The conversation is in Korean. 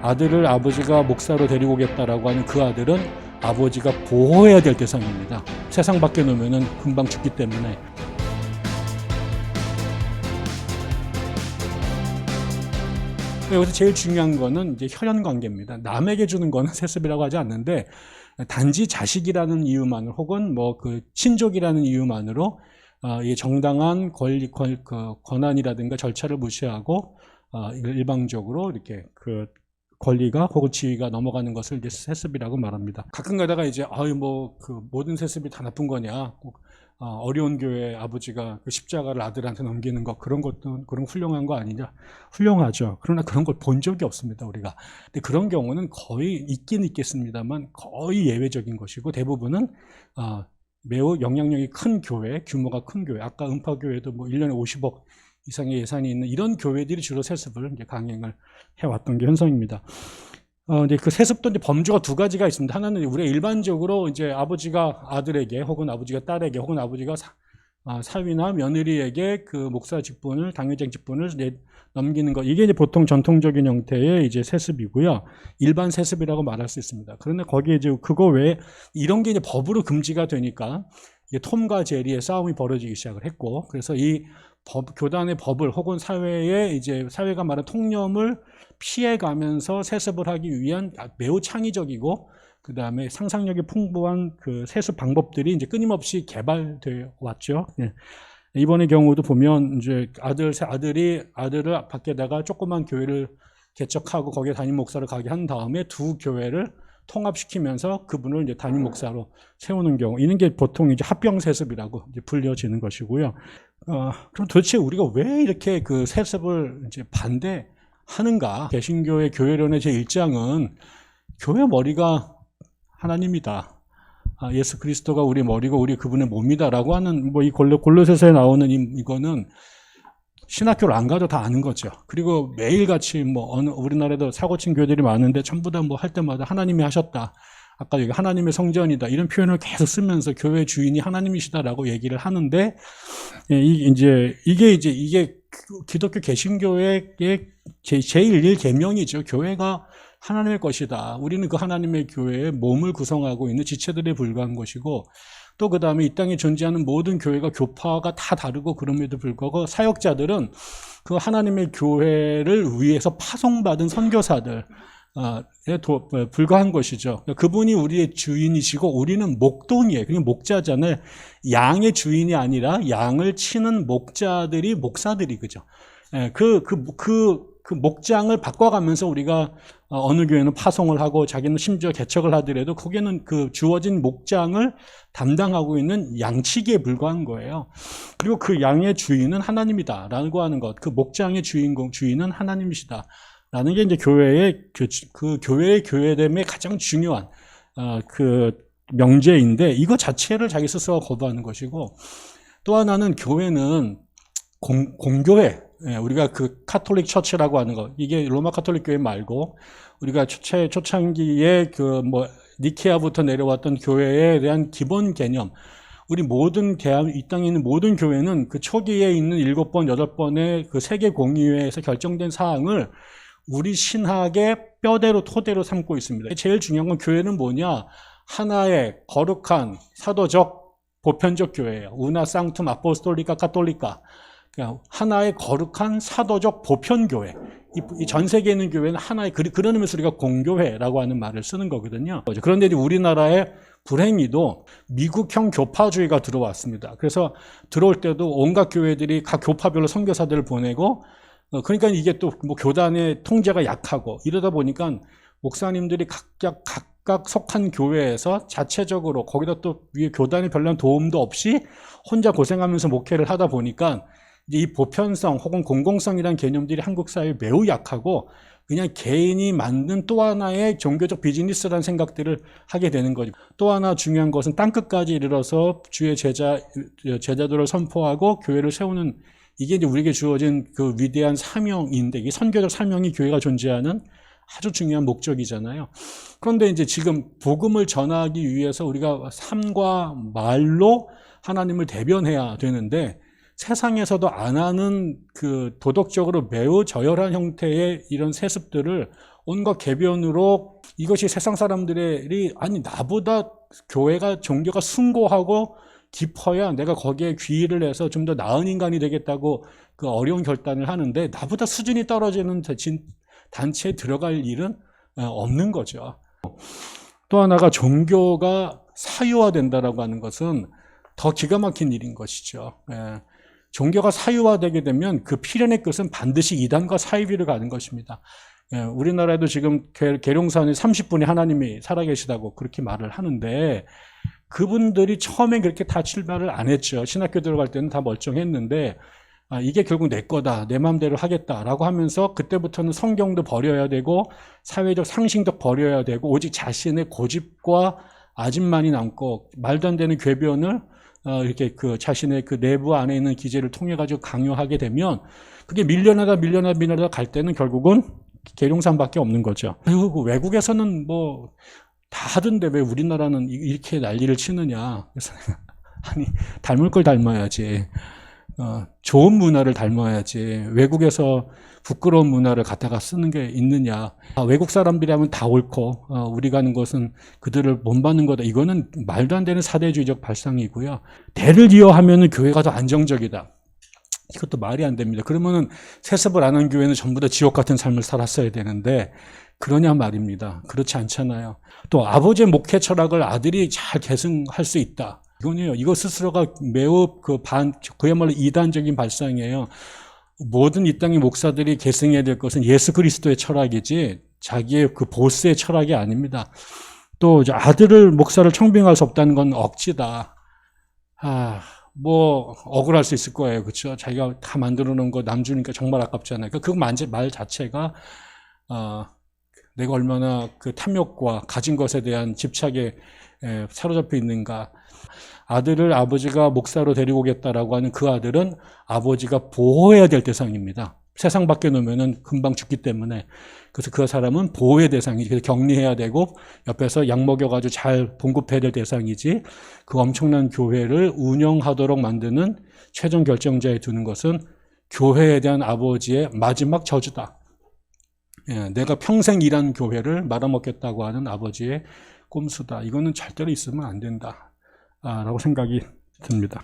아들을 아버지가 목사로 데리고 오겠다라고 하는 그 아들은 아버지가 보호해야 될 대상입니다. 세상 밖에 놓으면 금방 죽기 때문에. 여기서 제일 중요한 거는 이제 혈연 관계입니다. 남에게 주는 거는 세습이라고 하지 않는데, 단지 자식이라는 이유만으로 혹은 뭐 그 친족이라는 이유만으로 이 정당한 권한이라든가 절차를 무시하고 일방적으로 이렇게 그 권리가 혹은 지위가 넘어가는 것을 이제 세습이라고 말합니다. 가끔 가다가 이제 뭐 그 모든 세습이 다 나쁜 거냐, 어려운 교회 아버지가 그 십자가를 아들한테 넘기는 것, 그런 것도 그런 훌륭한 거 아니냐? 훌륭하죠. 그러나 그런 걸 본 적이 없습니다, 우리가. 근데 그런 경우는 거의 있긴 있겠습니다만 거의 예외적인 것이고, 대부분은 매우 영향력이 큰 교회, 규모가 큰 교회, 아까 음파교회도 뭐 1년에 50억 이상의 예산이 있는 이런 교회들이 주로 세습을 이제 강행을 해왔던 게 현상입니다. 이제 그 세습도 이제 범주가 두 가지가 있습니다. 하나는 우리가 일반적으로 이제 아버지가 아들에게 혹은 아버지가 딸에게 혹은 아버지가 사위나 며느리에게 그 목사 직분을, 당회장 직분을 넘기는 것. 이게 이제 보통 전통적인 형태의 이제 세습이고요. 일반 세습이라고 말할 수 있습니다. 그런데 거기에 이제 그거 외에 이런 게 이제 법으로 금지가 되니까 이제 톰과 제리의 싸움이 벌어지기 시작을 했고, 그래서 이 교단의 법을 혹은 사회가 말하는 통념을 피해가면서 세습을 하기 위한 매우 창의적이고 그 다음에 상상력이 풍부한 그 세습 방법들이 이제 끊임없이 개발되어 왔죠. 예. 이번의 경우도 보면 이제 아들을 밖에다가 조그만 교회를 개척하고 거기에 담임 목사를 가게 한 다음에 두 교회를 통합시키면서 그분을 이제 담임 목사로 세우는 경우, 이런 게 보통 이제 합병 세습이라고 이제 불려지는 것이고요. 그럼 도대체 우리가 왜 이렇게 그 세습을 이제 반대하는가? 개신교의 교회론의 제 1장은 교회 머리가 하나님이다. 예수 그리스도가 우리 머리고 우리 그분의 몸이다라고 하는 뭐 이 골로새서에 나오는 이거는 신학교를 안 가도 다 아는 거죠. 그리고 매일같이 뭐 우리나라에도 사고친 교회들이 많은데 전부 다 뭐 할 때마다 하나님이 하셨다. 아까 여기 하나님의 성전이다. 이런 표현을 계속 쓰면서 교회 주인이 하나님이시다라고 얘기를 하는데, 이게 기독교 개신교회의 제1 계명이죠. 교회가 하나님의 것이다. 우리는 그 하나님의 교회의 몸을 구성하고 있는 지체들에 불과한 것이고, 또 그 다음에 이 땅에 존재하는 모든 교회가 교파가 다 다르고 그럼에도 불구하고 사역자들은 그 하나님의 교회를 위해서 파송받은 선교사들 불과한 것이죠. 그분이 우리의 주인이시고 우리는 목동이에요. 그냥 목자잖아요. 양의 주인이 아니라 양을 치는 목자들이 목사들이 그죠. 그 목장을 바꿔가면서 우리가 어느 교회는 파송을 하고 자기는 심지어 개척을 하더라도 거기는 그 주어진 목장을 담당하고 있는 양치기에 불과한 거예요. 그리고 그 양의 주인은 하나님이다라고 하는 것, 그 목장의 주인은 하나님이시다. 라는 게 이제 교회의 교회됨의 가장 중요한 그 명제인데, 이거 자체를 자기 스스로가 거부하는 것이고, 또 하나는 교회는 공교회, 우리가 그 카톨릭 처치라고 하는 거, 이게 로마 카톨릭 교회 말고 우리가 초창기에 그 뭐 니케아부터 내려왔던 교회에 대한 기본 개념, 우리 모든 이 땅에 있는 모든 교회는 그 초기에 있는 7번, 8번의 그 세계 공의회에서 결정된 사항을 우리 신학의 뼈대로 토대로 삼고 있습니다. 제일 중요한 건 교회는 뭐냐? 하나의 거룩한 사도적 보편적 교회예요. 우나 상툼 아포스톨리카 카톨리카. 하나의 거룩한 사도적 보편교회. 이 전 세계에 있는 교회는 하나의, 그런 의미에서 우리가 공교회라고 하는 말을 쓰는 거거든요. 그런데 우리나라의 불행히도 미국형 교파주의가 들어왔습니다. 그래서 들어올 때도 온갖 교회들이 각 교파별로 선교사들을 보내고, 그러니까 이게 또 뭐 교단의 통제가 약하고 이러다 보니까 목사님들이 각각 속한 교회에서 자체적으로 거기다 또 위에 교단의 별다른 도움도 없이 혼자 고생하면서 목회를 하다 보니까 이제 이 보편성 혹은 공공성이라는 개념들이 한국 사회에 매우 약하고 그냥 개인이 만든 또 하나의 종교적 비즈니스라는 생각들을 하게 되는 거죠. 또 하나 중요한 것은 땅끝까지 이르러서 주의 제자들을 선포하고 교회를 세우는, 이게 이제 우리에게 주어진 그 위대한 사명인데, 이게 선교적 사명이 교회가 존재하는 아주 중요한 목적이잖아요. 그런데 이제 지금 복음을 전하기 위해서 우리가 삶과 말로 하나님을 대변해야 되는데, 세상에서도 안 하는 그 도덕적으로 매우 저열한 형태의 이런 세습들을 온갖 궤변으로 이것이 세상 사람들이 아니 나보다 교회가 종교가 숭고하고 깊어야 내가 거기에 귀의를 해서 좀 더 나은 인간이 되겠다고 그 어려운 결단을 하는데 나보다 수준이 떨어지는 단체에 들어갈 일은 없는 거죠. 또 하나가 종교가 사유화된다라고 하는 것은 더 기가 막힌 일인 것이죠. 종교가 사유화되게 되면 그 필연의 끝은 반드시 이단과 사이비를 가는 것입니다. 우리나라에도 지금 계룡산에 30분이 하나님이 살아계시다고 그렇게 말을 하는데 그분들이 처음엔 그렇게 다 출발을 안 했죠. 신학교 들어갈 때는 다 멀쩡했는데 이게 결국 내 거다, 내 마음대로 하겠다라고 하면서 그때부터는 성경도 버려야 되고 사회적 상식도 버려야 되고 오직 자신의 고집과 아집만이 남고 말도 안 되는 궤변을 이렇게 그 자신의 그 내부 안에 있는 기제를 통해 가지고 강요하게 되면 그게 밀려나다 갈 때는 결국은 계룡산밖에 없는 거죠. 그리고 외국에서는 뭐 다 하던데 왜 우리나라는 이렇게 난리를 치느냐. 그래서 아니 닮을 걸 닮아야지. 좋은 문화를 닮아야지. 외국에서 부끄러운 문화를 갖다가 쓰는 게 있느냐. 외국 사람들이라면 다 옳고 우리가 하는 것은 그들을 본받는 거다. 이거는 말도 안 되는 사대주의적 발상이고요. 대를 이어하면 교회가 더 안정적이다. 이것도 말이 안 됩니다. 그러면은 세습을 안 한 교회는 전부 다 지옥 같은 삶을 살았어야 되는데 그러냐 말입니다. 그렇지 않잖아요. 또 아버지의 목회 철학을 아들이 잘 계승할 수 있다. 이거는요. 이거 스스로가 매우 그야말로 이단적인 발상이에요. 모든 이 땅의 목사들이 계승해야 될 것은 예수 그리스도의 철학이지 자기의 그 보스의 철학이 아닙니다. 또 아들을 목사를 청빙할 수 없다는 건 억지다. 뭐 억울할 수 있을 거예요. 그렇죠? 자기가 다 만들어 놓은 거 남 주니까 정말 아깝잖아요. 그 말 자체가 내가 얼마나 그 탐욕과 가진 것에 대한 집착에 사로잡혀 있는가. 아들을 아버지가 목사로 데리고 오겠다라고 하는 그 아들은 아버지가 보호해야 될 대상입니다. 세상 밖에 놓으면은 금방 죽기 때문에. 그래서 그 사람은 보호의 대상이지. 그래서 격리해야 되고 옆에서 약 먹여가지고 잘 봉급해야 될 대상이지. 그 엄청난 교회를 운영하도록 만드는 최종 결정자에 두는 것은 교회에 대한 아버지의 마지막 저주다. 내가 평생 일한 교회를 말아먹겠다고 하는 아버지의 꼼수다. 이거는 절대로 있으면 안 된다. 라고 생각이 듭니다.